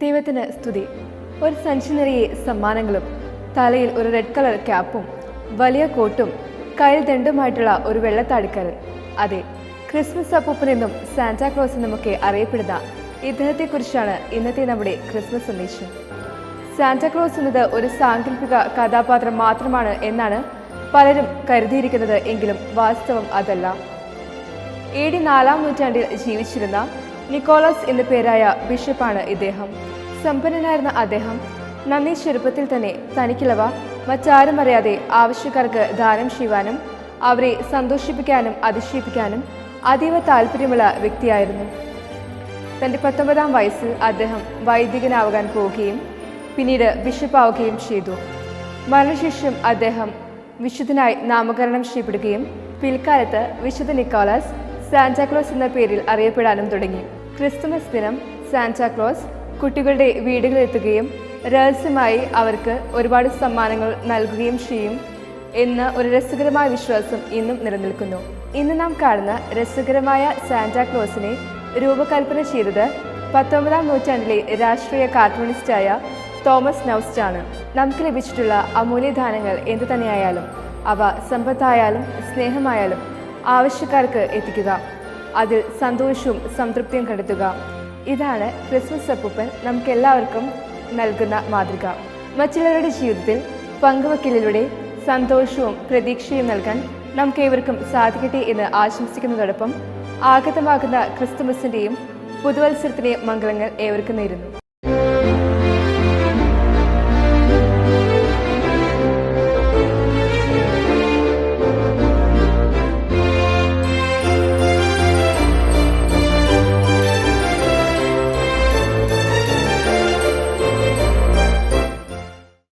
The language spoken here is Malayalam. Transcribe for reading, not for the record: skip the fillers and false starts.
ദൈവത്തിന് സ്തുതി. ഒരു സഞ്ചി നിറയെ സമ്മാനങ്ങളും, തലയിൽ ഒരു റെഡ് കളർ ക്യാപ്പും, വലിയ കോട്ടും, കയ്യിൽ ദണ്ടുമായിട്ടുള്ള ഒരു വെള്ളത്താടിക്കാരൻ. അതെ, ക്രിസ്മസ് അപ്പൂപ്പനെന്നും സാന്റാക്ലോസ് എന്നുമൊക്കെ അറിയപ്പെടുന്ന ഇദ്ദേഹത്തെക്കുറിച്ചാണ് ഇന്നത്തെ നമ്മുടെ ക്രിസ്മസ് സന്ദേശം. സാന്റാക്ലോസ് എന്നത് ഒരു സാങ്കല്പിക കഥാപാത്രം മാത്രമാണ് എന്നാണ് പലരും കരുതിയിരിക്കുന്നത്. എങ്കിലും വാസ്തവം അതല്ല. AD 4-ാം നൂറ്റാണ്ടിൽ ജീവിച്ചിരുന്ന നിക്കോളാസ് എന്ന പേരായ ബിഷപ്പാണ് ഇദ്ദേഹം. സമ്പന്നനായിരുന്ന അദ്ദേഹം നന്നേ ചെറുപ്പത്തിൽ തന്നെ തനിക്കുള്ളവ മറ്റാരും അറിയാതെ ആവശ്യക്കാർക്ക് ദാനം ചെയ്യുവാനും അവരെ സന്തോഷിപ്പിക്കാനും അതിശയിപ്പിക്കാനും അതീവ താല്പര്യമുള്ള വ്യക്തിയായിരുന്നു. തൻ്റെ 19-ാം വയസ്സിൽ അദ്ദേഹം വൈദികനാവാൻ പോവുകയും പിന്നീട് ബിഷപ്പാവുകയും ചെയ്തു. മരണശേഷം അദ്ദേഹം വിശുദ്ധനായി നാമകരണം ചെയ്യപ്പെടുകയും പിൽക്കാലത്ത് വിശുദ്ധ നിക്കോളാസ് സാന്റാക്ലോസ് എന്ന പേരിൽ അറിയപ്പെടാനും തുടങ്ങി. ക്രിസ്തുമസ് ദിനം സാന്റാക്ലോസ് കുട്ടികളുടെ വീടുകളിലെത്തുകയും രഹസ്യമായി അവർക്ക് ഒരുപാട് സമ്മാനങ്ങൾ നൽകുകയും ചെയ്യും എന്ന ഒരു രസകരമായ വിശ്വാസം ഇന്നും നിലനിൽക്കുന്നു. ഇന്ന് നാം കാണുന്ന രസകരമായ സാന്റാക്ലോസിനെ രൂപകൽപ്പന ചെയ്തത് 19-ാം നൂറ്റാണ്ടിലെ രാഷ്ട്രീയ കാർട്ടൂണിസ്റ്റായ തോമസ് നൗസ്റ്റ് ആണ്. നമുക്ക് ലഭിച്ചിട്ടുള്ള അമൂല്യദാനങ്ങൾ എന്തു തന്നെയായാലും അവ സമ്പത്തായാലും സ്നേഹമായാലും ആവശ്യക്കാർക്ക് എത്തിക്കുക, അതിൽ സന്തോഷവും സംതൃപ്തിയും കണ്ടെത്തുക. ഇതാണ് ക്രിസ്മസ് അപ്പൂപ്പൻ നമുക്കെല്ലാവർക്കും നൽകുന്ന മാതൃക. മറ്റുള്ളവരുടെ ജീവിതത്തിൽ പങ്കുവയ്ക്കലിലൂടെ സന്തോഷവും പ്രതീക്ഷയും നൽകാൻ നമുക്കേവർക്കും സാധിക്കട്ടെ എന്ന് ആശംസിക്കുന്നതോടൊപ്പം ആഗതമാകുന്ന ക്രിസ്തുമസിൻ്റെയും പുതുവത്സരത്തിൻ്റെയും മംഗളങ്ങൾ ഏവർക്കും നേരുന്നു.